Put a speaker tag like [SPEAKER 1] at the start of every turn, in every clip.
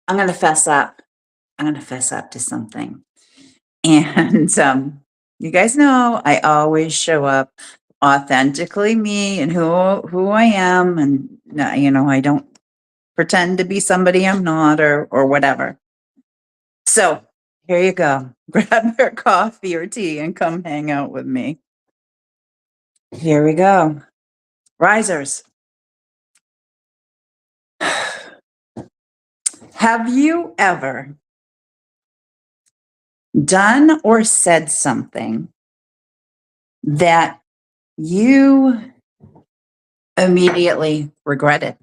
[SPEAKER 1] I'm going to fess up. I'm going to fess up to something. And you guys know I always show up authentically me and who I am, and I don't pretend to be somebody I'm not or whatever. So here you go. Grab your coffee or tea and come hang out with me. Here we go. Risers. Have you ever done or said something that you immediately regretted?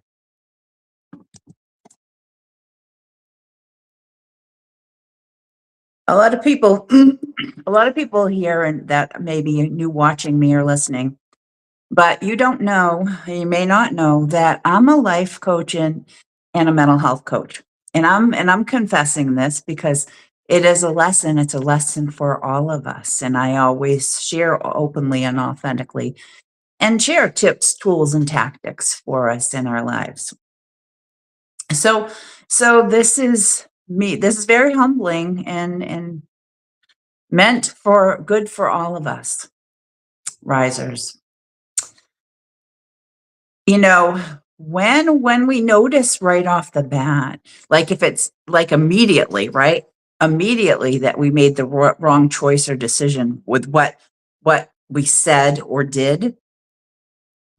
[SPEAKER 1] A lot of people, a lot of people here and that maybe new watching me or listening, but you don't know, you may not know that I'm a life coach and a mental health coach. And I'm confessing this because it is a lesson. It's a lesson for all of us. And I always share openly and authentically and share tips, tools, and tactics for us in our lives. So so this is me. This is very humbling and meant for good for all of us, risers. You know, when we notice right off the bat, like if it's like immediately, right? Immediately that we made the wrong choice or decision with what we said or did,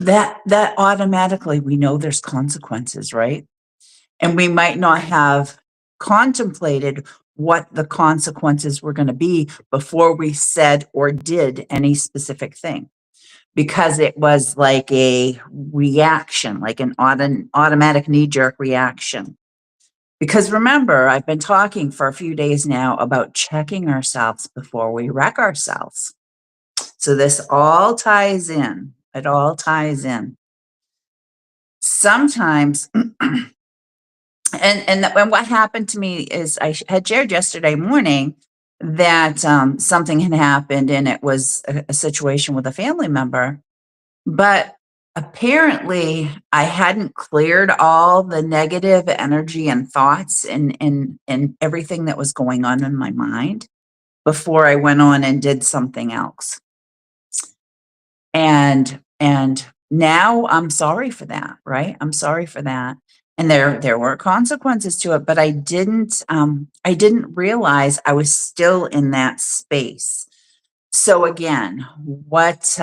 [SPEAKER 1] that automatically we know there's consequences, right? And we might not have contemplated what the consequences were going to be before we said or did any specific thing, because it was like a reaction, like an automatic knee jerk reaction. Because remember, I've been talking for a few days now about checking ourselves before we wreck ourselves. So this all ties in. It all ties in. Sometimes, and what happened to me is had shared yesterday morning that something had happened, and it was a situation with a family member. But apparently, I hadn't cleared all the negative energy and thoughts and everything that was going on in my mind before I went on and did something else. And now I'm sorry for that, right? I'm sorry for that. And there were consequences to it, but I didn't realize I was still in that space. So again, what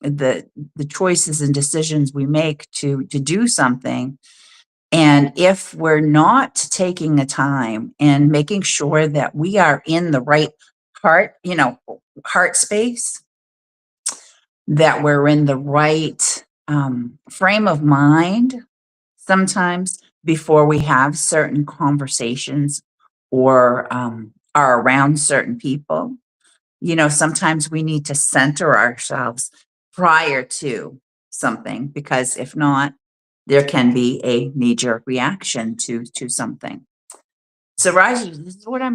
[SPEAKER 1] the choices and decisions we make to do something, and if we're not taking the time and making sure that we are in the right heart, heart space, that we're in the right frame of mind, sometimes before we have certain conversations or are around certain people, sometimes we need to center ourselves prior to something, because if not, there can be a knee-jerk reaction to something. So, Raji, this is what I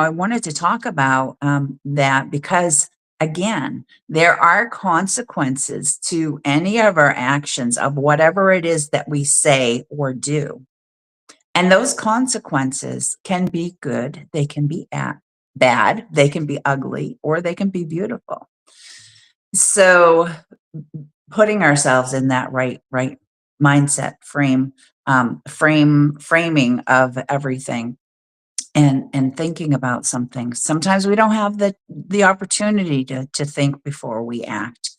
[SPEAKER 1] wanted to talk about that because, again, there are consequences to any of our actions of whatever it is that we say or do. And those consequences can be good, they can be bad, they can be ugly, or they can be beautiful. So putting ourselves in that right mindset framing of everything and thinking about something. Sometimes we don't have the opportunity to think before we act,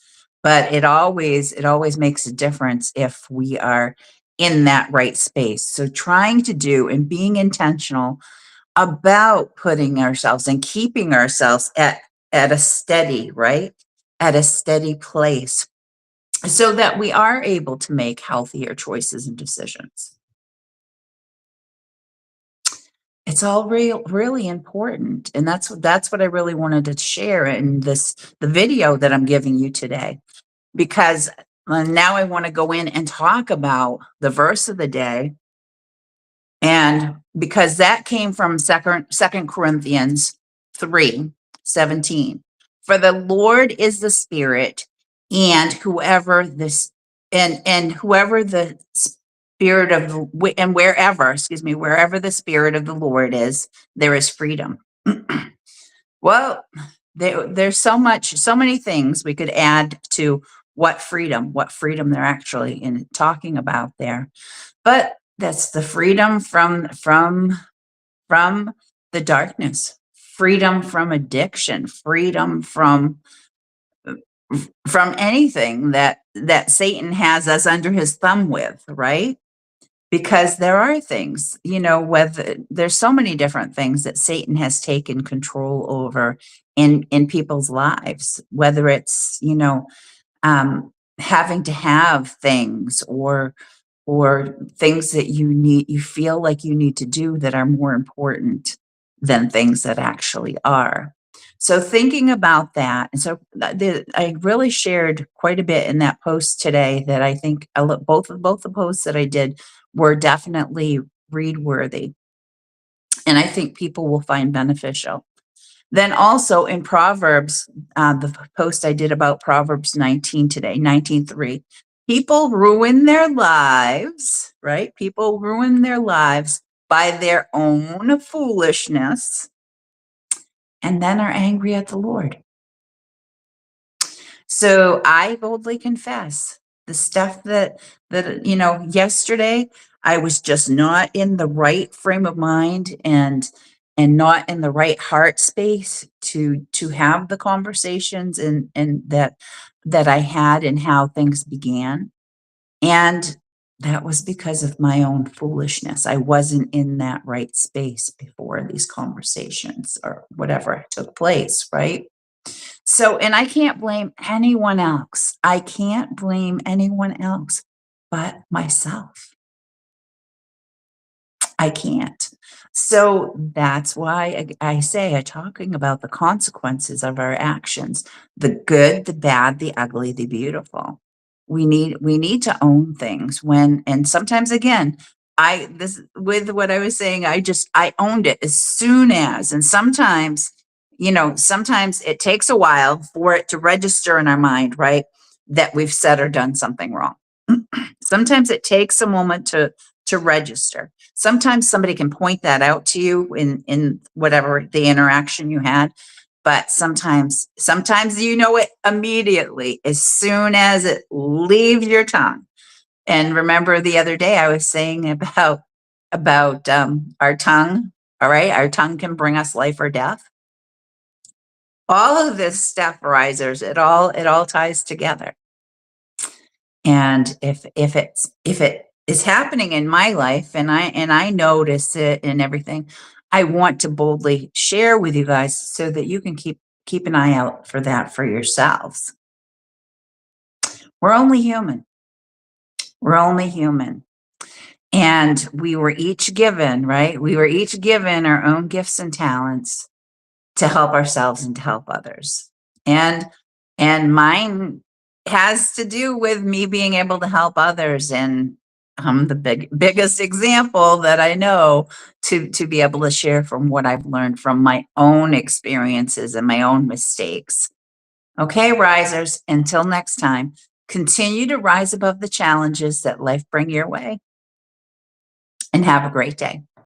[SPEAKER 1] but it always makes a difference if we are in that right space. So trying to do and being intentional about putting ourselves and keeping ourselves at a steady, right? At a steady place so that we are able to make healthier choices and decisions. It's all really important, and that's what I really wanted to share in the video that I'm giving you today, because now I want to go in and talk about the verse of the day, and because that came from Second Corinthians 3:17. For the Lord is the Spirit, and whoever the spirit of and wherever, excuse me, wherever the spirit of the Lord is, there is freedom. Well, there's so many things we could add to what freedom they're actually in talking about there. But that's the freedom from the darkness, freedom from addiction, freedom from anything that Satan has us under his thumb with, right? Because there are things, whether there's so many different things that Satan has taken control over in people's lives, whether it's, having to have things or things that you feel like you need to do that are more important than things that actually are. So thinking about that, and so I really shared quite a bit in that post today that I think both the posts that I did were definitely read worthy, and I think people will find beneficial. Then also in Proverbs, the post I did about Proverbs 19 today, 19:3. People ruin their lives, right? People ruin their lives by their own foolishness and then are angry at the Lord. So I boldly confess the stuff that yesterday I was just not in the right frame of mind and not in the right heart space to have the conversations and that I had and how things began. And that was because of my own foolishness. I wasn't in that right space before these conversations or whatever took place, right? So, and I can't blame anyone else. I can't blame anyone else but myself. I can't. So that's why I say talking about the consequences of our actions, the good, the bad, the ugly, the beautiful. We need to own things and sometimes again, I this with what I was saying, I owned it as soon as, and sometimes it takes a while for it to register in our mind, right? That we've said or done something wrong. Sometimes it takes a moment to register. Sometimes somebody can point that out to you in whatever the interaction you had, but sometimes you know it immediately as soon as it leaves your tongue. And remember the other day I was saying about our tongue. All right, our tongue can bring us life or death. All of this stuff, risers, it all ties together. And if it is happening in my life and I notice it and everything, I want to boldly share with you guys so that you can keep an eye out for that for yourselves. We're only human. We're only human. And we were each given, right? We were each given our own gifts and talents to help ourselves and to help others. And mine has to do with me being able to help others. And I'm the biggest example that I know to be able to share from what I've learned from my own experiences and my own mistakes. Okay, risers, until next time, continue to rise above the challenges that life bring your way and have a great day.